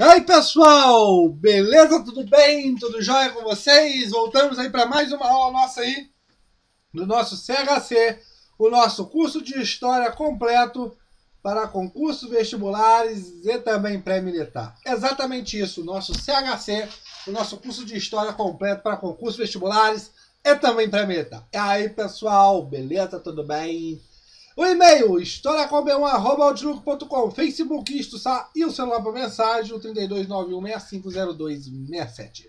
E aí pessoal, beleza? Tudo bem? Tudo jóia com vocês? Voltamos aí para mais uma aula nossa aí do nosso CHC, o nosso curso de História completo para concursos vestibulares e também pré-militar. Exatamente isso, o nosso CHC, o nosso curso de História completo para concursos vestibulares e também pré-militar. E aí pessoal, beleza? Tudo bem? O e-mail, historiacom@outlook.com, Facebook, Insta e o celular para mensagem, o 3291650267.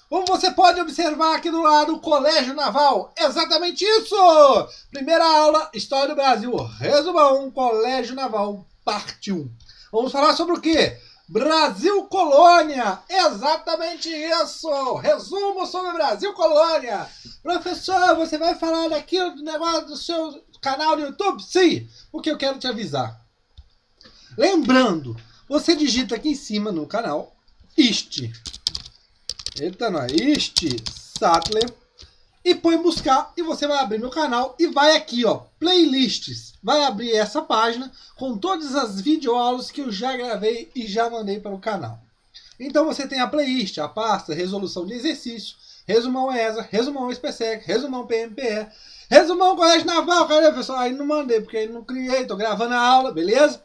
Como você pode observar aqui do lado, o Colégio Naval, exatamente isso! Primeira aula, História do Brasil, resumão, Colégio Naval, parte 1. Vamos falar sobre o quê? Brasil Colônia, exatamente isso! Resumo sobre Brasil Colônia. Professor, você vai falar daquilo do negócio do seu canal no YouTube? Sim, porque eu quero te avisar. Lembrando, você digita aqui em cima no canal Sattler e põe buscar e você vai abrir meu canal e vai aqui, ó, playlists. Vai abrir essa página com todas as videoaulas que eu já gravei e já mandei para o canal. Então você tem a playlist, a pasta, resolução de exercício, resumão ESA, resumão SPSEC, resumão PMPE, resumão Colégio Naval. Cadê, pessoal? Aí não mandei, porque aí não criei, tô gravando a aula, beleza?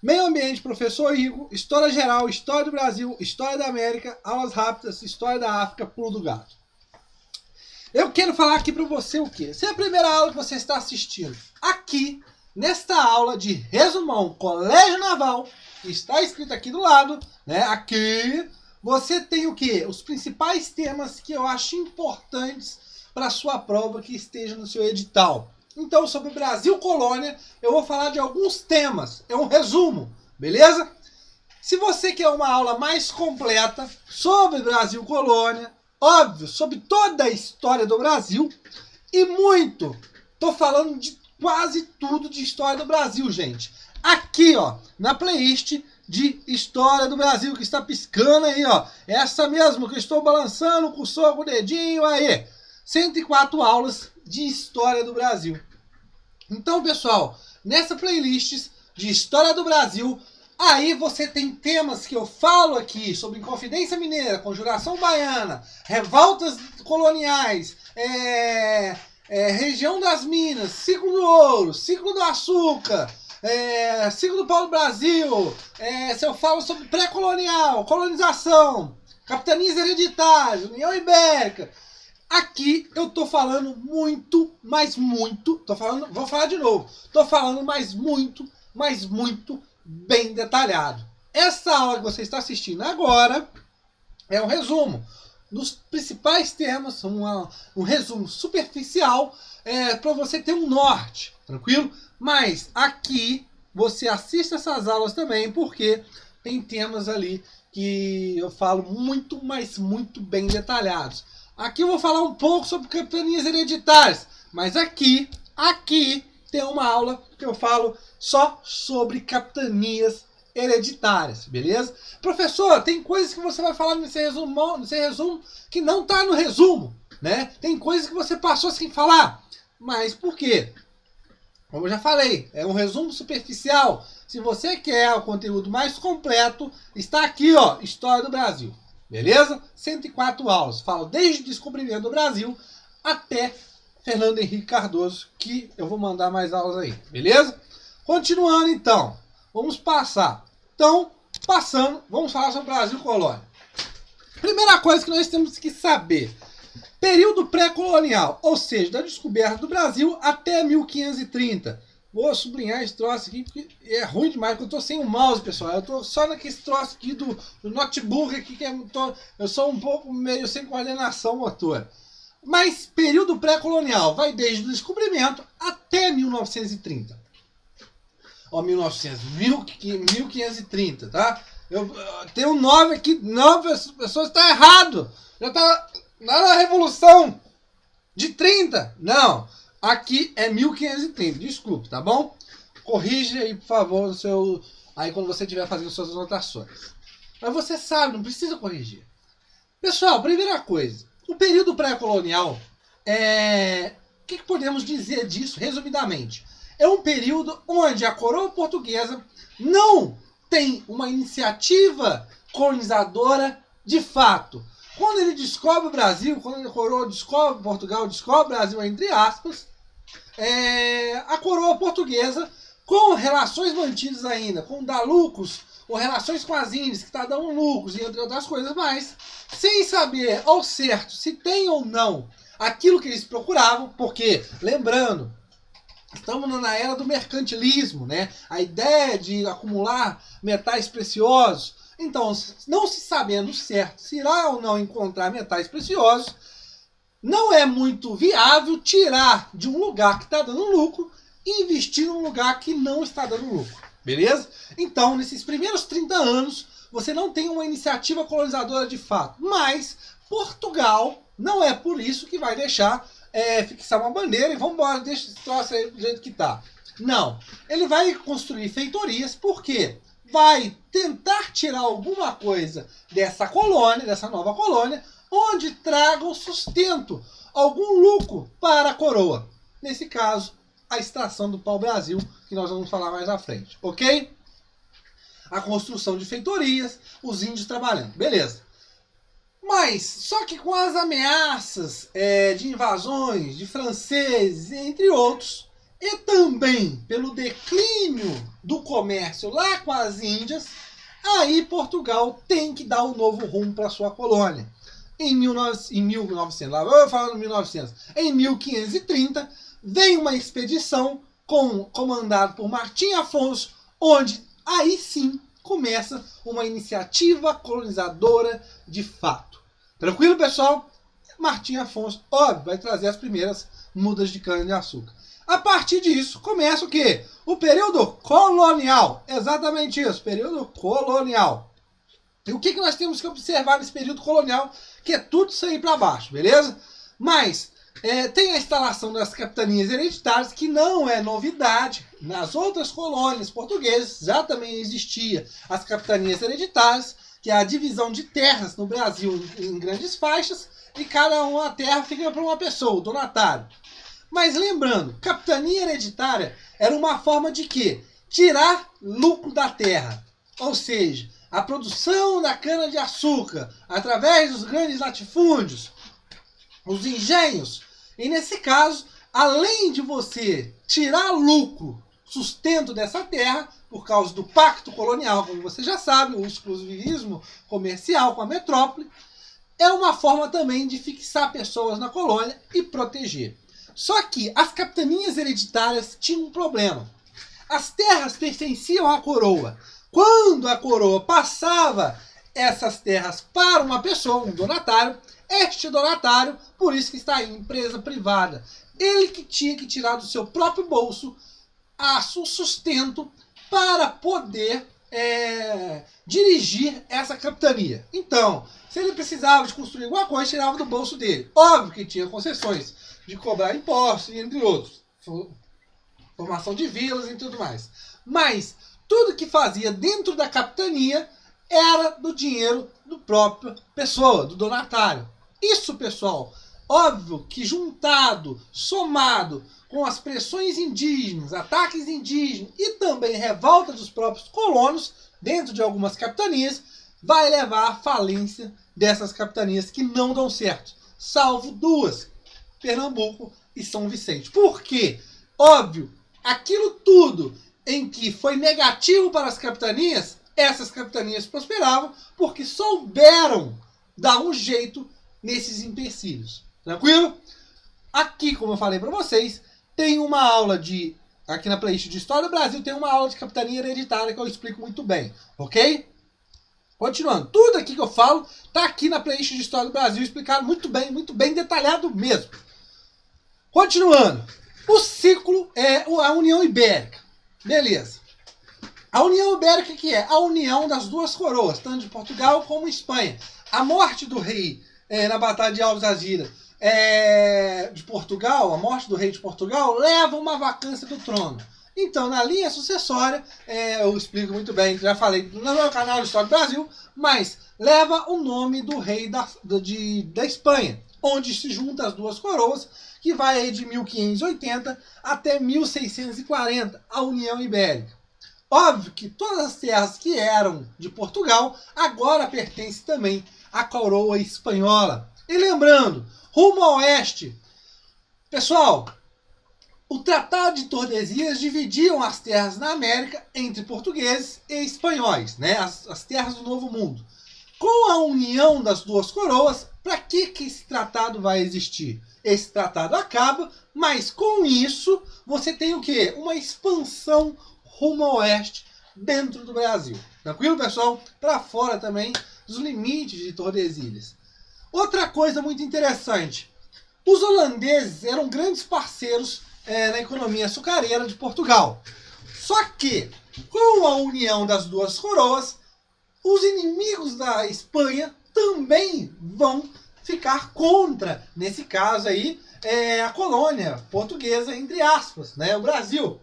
Meio Ambiente, Professor Igor, História Geral, História do Brasil, História da América, Aulas Rápidas, História da África, Pulo do Gato. Eu quero falar aqui para você o quê? Se é a primeira aula que você está assistindo, aqui, nesta aula de resumão Colégio Naval, que está escrito aqui do lado, né? Aqui, você tem o quê? Os principais temas que eu acho importantes para a sua prova que esteja no seu edital. Então, sobre o Brasil Colônia, eu vou falar de alguns temas. É um resumo, beleza? Se você quer uma aula mais completa sobre Brasil Colônia, óbvio, sobre toda a história do Brasil e muito, tô falando de quase tudo de história do Brasil, gente. Aqui, ó, na playlist de História do Brasil, que está piscando aí, ó. Essa mesmo que eu estou balançando, cursou com o dedinho aí. 104 aulas de História do Brasil. Então, pessoal, nessa playlist de História do Brasil, aí você tem temas que eu falo aqui sobre Inconfidência Mineira, Conjuração Baiana, revoltas coloniais, região das Minas, ciclo do ouro, ciclo do açúcar, ciclo do pau-brasil, se eu falo sobre pré-colonial, colonização, capitanias hereditárias, União Ibérica. Aqui eu tô falando muito, mas muito, vou falar de novo, tô falando mais muito bem detalhado. Essa aula que você está assistindo agora é um resumo dos principais temas, um resumo superficial para você ter um norte, tranquilo? Mas aqui você assiste essas aulas também, porque tem temas ali que eu falo muito, mas muito bem detalhados. Aqui eu vou falar um pouco sobre capitanias hereditárias, mas aqui tem uma aula que eu falo só sobre capitanias hereditárias, beleza? Professor, tem coisas que você vai falar nesse resumo que não está no resumo, né? Tem coisas que você passou sem falar, mas por quê? Como eu já falei, é um resumo superficial. Se você quer o conteúdo mais completo, está aqui, ó, História do Brasil. Beleza? 104 aulas. Falo desde o descobrimento do Brasil até Fernando Henrique Cardoso, que eu vou mandar mais aulas aí. Beleza? Continuando então. Vamos passar. Então, vamos falar sobre o Brasil Colônia. Primeira coisa que nós temos que saber. Período pré-colonial, ou seja, da descoberta do Brasil até 1530. Vou sublinhar esse troço aqui, porque é ruim demais, porque eu tô sem o mouse, pessoal. Eu tô só naquele troço aqui do notebook aqui, que eu sou um pouco meio sem coordenação motora. Mas período pré-colonial vai desde o descobrimento até 1930. Ó, 1530, tá? Eu tenho 9 aqui, 9 pessoas, tá errado. Já tá na Revolução de 30. Não. Aqui é 1530, desculpe, tá bom? Corrige aí, por favor, o seu... aí quando você estiver fazendo suas anotações. Mas você sabe, não precisa corrigir. Pessoal, primeira coisa, o período pré-colonial, o que podemos dizer disso, resumidamente? É um período onde a coroa portuguesa não tem uma iniciativa colonizadora de fato. Quando ele descobre o Brasil, quando a coroa descobre Portugal, descobre o Brasil, entre aspas, a coroa portuguesa, com relações mantidas ainda, com dar lucros, ou relações com as Índias, que está dando lucros, e entre outras coisas mais, sem saber ao certo se tem ou não aquilo que eles procuravam, porque, lembrando, estamos na era do mercantilismo, né? A ideia de acumular metais preciosos. Então, não se sabendo certo se irá ou não encontrar metais preciosos, não é muito viável tirar de um lugar que está dando lucro e investir num lugar que não está dando lucro. Beleza? Então, nesses primeiros 30 anos, você não tem uma iniciativa colonizadora de fato. Mas Portugal não é por isso que vai deixar fixar uma bandeira e vamos embora, deixa esse troço aí do jeito que está. Não. Ele vai construir feitorias, por quê? Vai tentar tirar alguma coisa dessa colônia, dessa nova colônia, onde traga o sustento, algum lucro para a coroa. Nesse caso, a extração do pau-brasil, que nós vamos falar mais à frente, ok? A construção de feitorias, os índios trabalhando, beleza. Mas, só que com as ameaças de invasões, de franceses, entre outros, e também pelo declínio do comércio lá com as Índias, aí Portugal tem que dar um novo rumo para sua colônia. Em 1900, lá vou falar no 1900, em 1530, vem uma expedição comandada por Martim Afonso, onde aí sim começa uma iniciativa colonizadora de fato. Tranquilo, pessoal? Martim Afonso, óbvio, vai trazer as primeiras mudas de cana-de-açúcar. A partir disso, começa o quê? O período colonial. Exatamente isso, período colonial. E o que nós temos que observar nesse período colonial? Que é tudo isso aí para baixo, beleza? Mas tem a instalação das capitanias hereditárias, que não é novidade. Nas outras colônias portuguesas já também existia as capitanias hereditárias, que é a divisão de terras no Brasil em grandes faixas, e cada uma terra fica para uma pessoa, o donatário. Mas lembrando, capitania hereditária era uma forma de quê? Tirar lucro da terra. Ou seja, a produção da cana-de-açúcar através dos grandes latifúndios, os engenhos. E nesse caso, além de você tirar lucro, sustento dessa terra, por causa do pacto colonial, como você já sabe, o exclusivismo comercial com a metrópole, é uma forma também de fixar pessoas na colônia e proteger. Só que as capitanias hereditárias tinham um problema. As terras pertenciam à coroa. Quando a coroa passava essas terras para uma pessoa, um donatário, este donatário, por isso que está aí, empresa privada, ele que tinha que tirar do seu próprio bolso o sustento para poder dirigir essa capitania. Então, se ele precisava de construir alguma coisa, tirava do bolso dele. Óbvio que tinha concessões de cobrar impostos, entre outros. Formação de vilas e tudo mais. Mas tudo que fazia dentro da capitania era do dinheiro do próprio pessoa, do donatário. Isso, pessoal, óbvio que juntado, somado com as pressões indígenas, ataques indígenas e também revolta dos próprios colonos dentro de algumas capitanias, vai levar à falência dessas capitanias que não dão certo, salvo duas, Pernambuco e São Vicente. Por quê? Óbvio, aquilo tudo em que foi negativo para as capitanias, essas capitanias prosperavam porque souberam dar um jeito nesses empecilhos. Tranquilo? Aqui, como eu falei para vocês, tem uma aula aqui na playlist de História do Brasil, tem uma aula de capitania hereditária que eu explico muito bem. Ok? Continuando, tudo aqui que eu falo tá aqui na playlist de História do Brasil, explicado muito bem detalhado mesmo. Continuando, o ciclo é a União Ibérica. Beleza. A União Ibérica que é a união das duas coroas, tanto de Portugal como Espanha. A morte do rei na Batalha de Alves Azira de Portugal, a morte do rei de Portugal, leva uma vacância do trono. Então, na linha sucessória, eu explico muito bem, já falei no meu canal de História do Brasil, mas leva o nome do rei da Espanha, onde se juntam as duas coroas, que vai aí de 1580 até 1640, a União Ibérica. Óbvio que todas as terras que eram de Portugal agora pertencem também à coroa espanhola. E lembrando, rumo ao oeste, pessoal, o Tratado de Tordesilhas dividiam as terras na América entre portugueses e espanhóis, né? As terras do Novo Mundo. Com a união das duas coroas, para que esse tratado vai existir? Esse tratado acaba, mas com isso você tem o quê? Uma expansão rumo ao oeste dentro do Brasil. Tranquilo, pessoal? Para fora também dos limites de Tordesilhas. Outra coisa muito interessante. Os holandeses eram grandes parceiros na economia açucareira de Portugal. Só que, com a união das duas coroas, os inimigos da Espanha também vão ficar contra, nesse caso aí, a colônia portuguesa, entre aspas, né, o Brasil.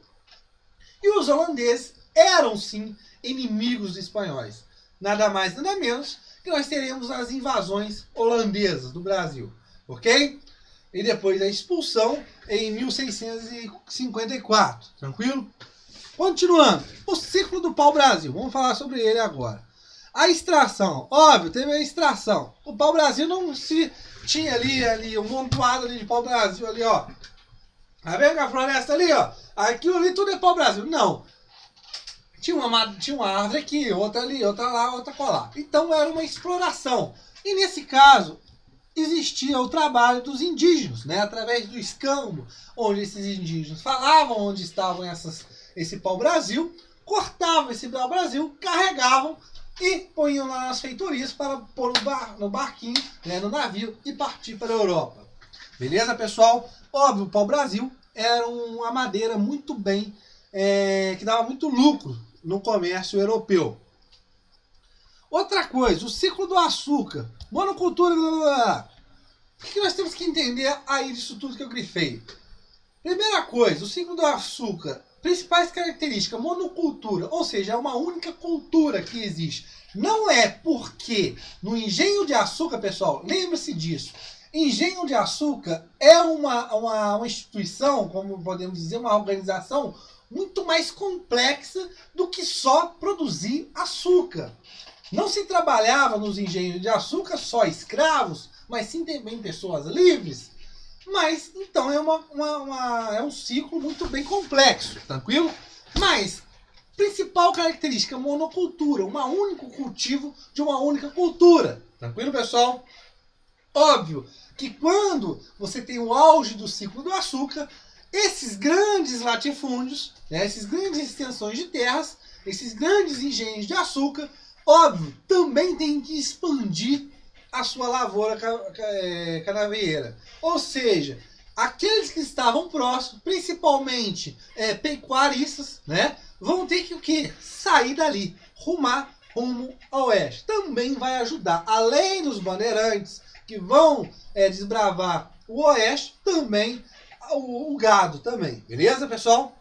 E os holandeses eram, sim, inimigos dos espanhóis. Nada mais, nada menos que nós teremos as invasões holandesas do Brasil, ok? E depois a expulsão em 1654, tranquilo? Continuando, o ciclo do pau-brasil, vamos falar sobre ele agora. A extração, óbvio, teve a extração. O pau-brasil não se tinha ali um montoado ali de pau-brasil ali, ó. Tá vendo a floresta ali, ó? Aquilo ali tudo é pau-brasil. Não. Tinha uma árvore aqui, outra ali, outra lá, outra colar. Então era uma exploração. E nesse caso, existia o trabalho dos indígenas, né? Através do escambo, onde esses indígenas falavam onde estavam esse pau-brasil, cortavam esse pau-brasil, carregavam e ponham lá nas feitorias para pôr no barquinho, né, no navio e partir para a Europa. Beleza, pessoal? Óbvio, o pau-brasil era uma madeira muito bem, que dava muito lucro no comércio europeu. Outra coisa, o ciclo do açúcar, monocultura, blá, blá, blá. O que nós temos que entender aí disso tudo que eu grifei? Primeira coisa, o ciclo do açúcar, principais características, monocultura, ou seja, é uma única cultura que existe. Não é porque no engenho de açúcar, pessoal, lembre-se disso, engenho de açúcar é uma instituição, como podemos dizer, uma organização muito mais complexa do que só produzir açúcar. Não se trabalhava nos engenhos de açúcar só escravos, mas sim também pessoas livres. Mas, então, é um ciclo muito bem complexo, tranquilo? Mas, principal característica, monocultura, um único cultivo de uma única cultura. Tranquilo, pessoal? Óbvio que quando você tem o auge do ciclo do açúcar, esses grandes latifúndios, né, essas grandes extensões de terras, esses grandes engenhos de açúcar, óbvio, também tem que expandir a sua lavoura canavieira. Ou seja, aqueles que estavam próximos, principalmente pecuaristas, né, vão ter que o quê? Sair dali, rumo ao oeste. Também vai ajudar, além dos bandeirantes que vão desbravar o oeste, também o gado também. Beleza, pessoal?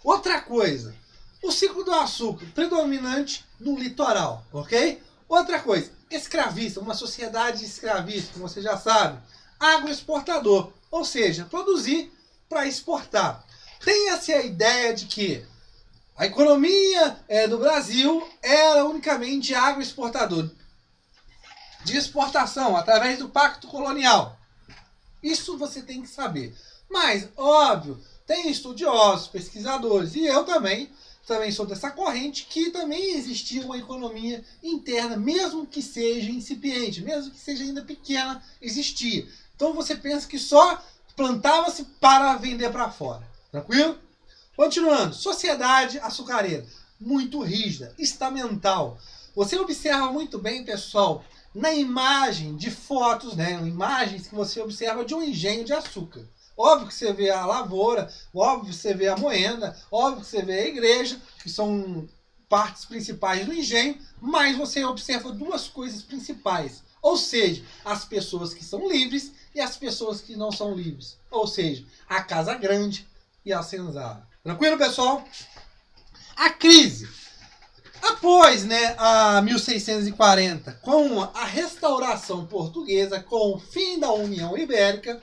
Outra coisa, o ciclo do açúcar predominante no litoral, ok? Outra coisa, escravista, uma sociedade escravista, como você já sabe, agroexportador, ou seja, produzir para exportar. Tenha-se a ideia de que a economia do Brasil era unicamente agroexportador, de exportação, através do Pacto Colonial. Isso você tem que saber. Mas, óbvio, tem estudiosos, pesquisadores, e eu também sou dessa corrente, que também existia uma economia interna, mesmo que seja incipiente, mesmo que seja ainda pequena, existia. Então você pensa que só plantava-se para vender para fora. Tranquilo? Continuando, sociedade açucareira, muito rígida, estamental. Você observa muito bem, pessoal, na imagem de fotos, né, imagens que você observa de um engenho de açúcar. Óbvio que você vê a lavoura, óbvio que você vê a moenda, óbvio que você vê a igreja, que são partes principais do engenho, mas você observa duas coisas principais. Ou seja, as pessoas que são livres e as pessoas que não são livres. Ou seja, a casa grande e a senzala. Tranquilo, pessoal? A crise. Após, a 1640, com a restauração portuguesa, com o fim da União Ibérica,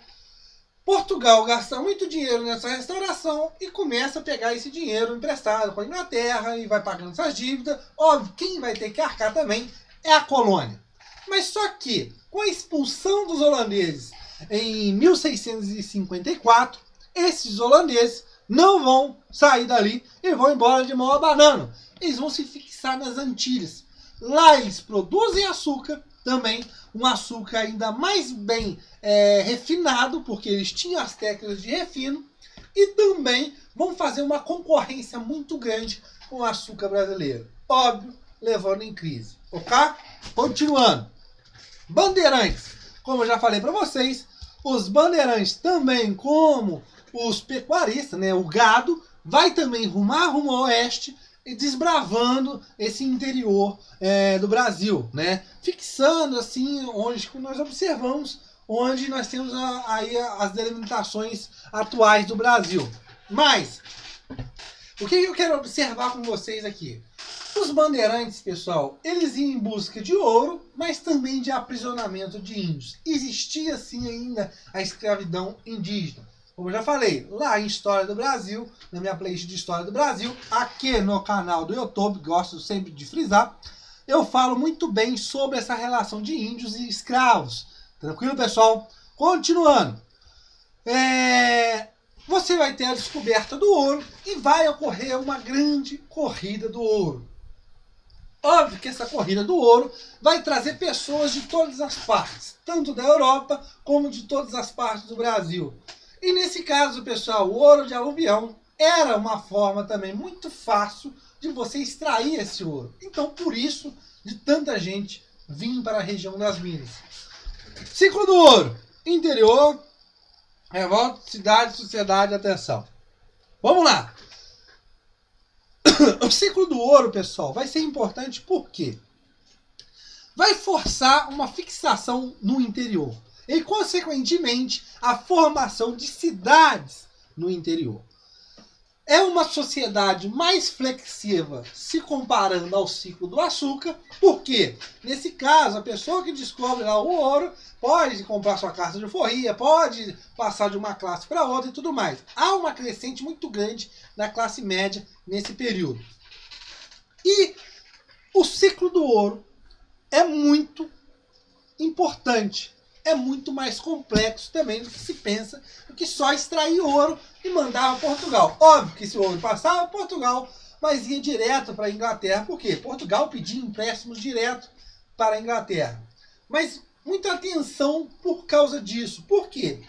Portugal gasta muito dinheiro nessa restauração e começa a pegar esse dinheiro emprestado com a Inglaterra e vai pagando essas dívidas. Óbvio, quem vai ter que arcar também é a colônia. Mas só que, com a expulsão dos holandeses em 1654, esses holandeses não vão sair dali e vão embora de mão abanando. Eles vão se fixar nas Antilhas. Lá eles produzem açúcar, também um açúcar ainda mais bem refinado, porque eles tinham as técnicas de refino, e também vão fazer uma concorrência muito grande com o açúcar brasileiro. Óbvio, levando em crise. Ok? Continuando. Bandeirantes. Como eu já falei para vocês, os bandeirantes também, como os pecuaristas, né, o gado, vai também rumar rumo ao oeste, desbravando esse interior do Brasil, né? Fixando assim onde nós observamos, onde nós temos aí as delimitações atuais do Brasil. Mas o que eu quero observar com vocês aqui? Os bandeirantes, pessoal, eles iam em busca de ouro, mas também de aprisionamento de índios. Existia sim ainda a escravidão indígena. Como eu já falei, lá em História do Brasil, na minha playlist de História do Brasil, aqui no canal do YouTube, gosto sempre de frisar, eu falo muito bem sobre essa relação de índios e escravos. Tranquilo, pessoal? Continuando. Você vai ter a descoberta do ouro e vai ocorrer uma grande corrida do ouro. Óbvio que essa corrida do ouro vai trazer pessoas de todas as partes, tanto da Europa como de todas as partes do Brasil. E nesse caso, pessoal, o ouro de aluvião era uma forma também muito fácil de você extrair esse ouro. Então, por isso, de tanta gente vir para a região das minas. Ciclo do ouro. Interior, revolta, cidade, sociedade, atenção. Vamos lá. O ciclo do ouro, pessoal, vai ser importante porque vai forçar uma fixação no interior. E, consequentemente, a formação de cidades no interior. É uma sociedade mais flexível se comparando ao ciclo do açúcar, porque, nesse caso, a pessoa que descobre lá o ouro pode comprar sua carta de alforria, pode passar de uma classe para outra e tudo mais. Há uma crescente muito grande na classe média nesse período. E o ciclo do ouro é muito importante. É muito mais complexo também do que se pensa, do que só extrair ouro e mandar para Portugal. Óbvio que se o ouro passava Portugal, mas ia direto para a Inglaterra. Por quê? Portugal pedia empréstimos direto para a Inglaterra. Mas muita atenção por causa disso. Por quê?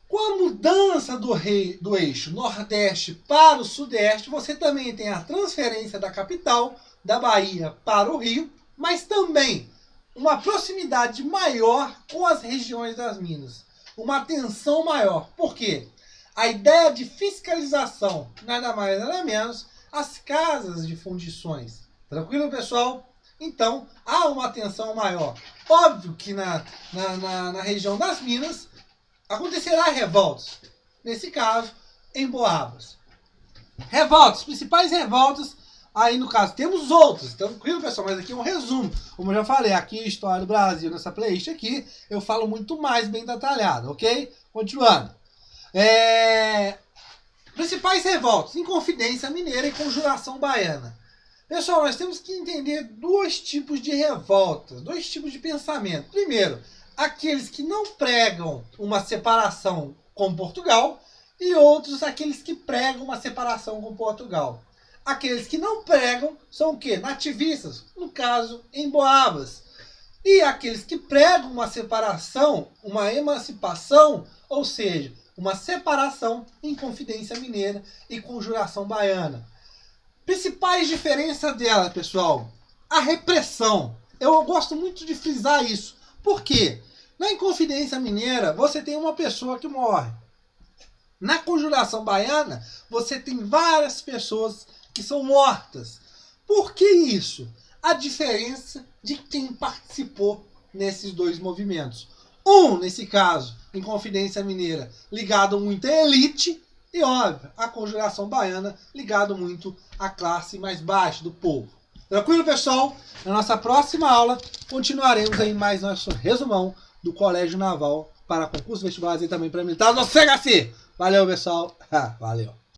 Com a mudança do eixo Nordeste para o Sudeste, você também tem a transferência da capital, da Bahia para o Rio, mas também uma proximidade maior com as regiões das minas. Uma atenção maior. Por quê? A ideia de fiscalização, nada mais nada menos, as casas de fundições. Tranquilo, pessoal? Então, há uma atenção maior. Óbvio que na região das minas acontecerá revoltas. Nesse caso, em Boabas. Revoltas, principais revoltas. Aí, no caso, temos outros. Tranquilo, pessoal? Mas aqui é um resumo. Como eu já falei, aqui em História do Brasil, nessa playlist aqui, eu falo muito mais bem detalhado, ok? Continuando. Principais revoltas. Inconfidência Mineira e Conjuração Baiana. Pessoal, nós temos que entender dois tipos de revoltas, dois tipos de pensamento. Primeiro, aqueles que não pregam uma separação com Portugal e outros, aqueles que pregam uma separação com Portugal. Aqueles que não pregam são o quê? Nativistas, no caso, em Boabas. E aqueles que pregam uma separação, uma emancipação, ou seja, uma separação em Confidência Mineira e Conjuração Baiana. Principais diferenças dela, pessoal. A repressão. Eu gosto muito de frisar isso. Por quê? Na Inconfidência Mineira, você tem uma pessoa que morre. Na Conjuração Baiana, você tem várias pessoas que são mortas. Por que isso? A diferença de quem participou nesses dois movimentos. Nesse caso, em Confidência Mineira, ligado muito à elite, e óbvio, a Conjuração Baiana, ligado muito à classe mais baixa do povo. Tranquilo, pessoal? Na nossa próxima aula, continuaremos aí mais nosso resumão do Colégio Naval para concurso, vestibular e também para militar. Não chega assim! Valeu, pessoal. Valeu.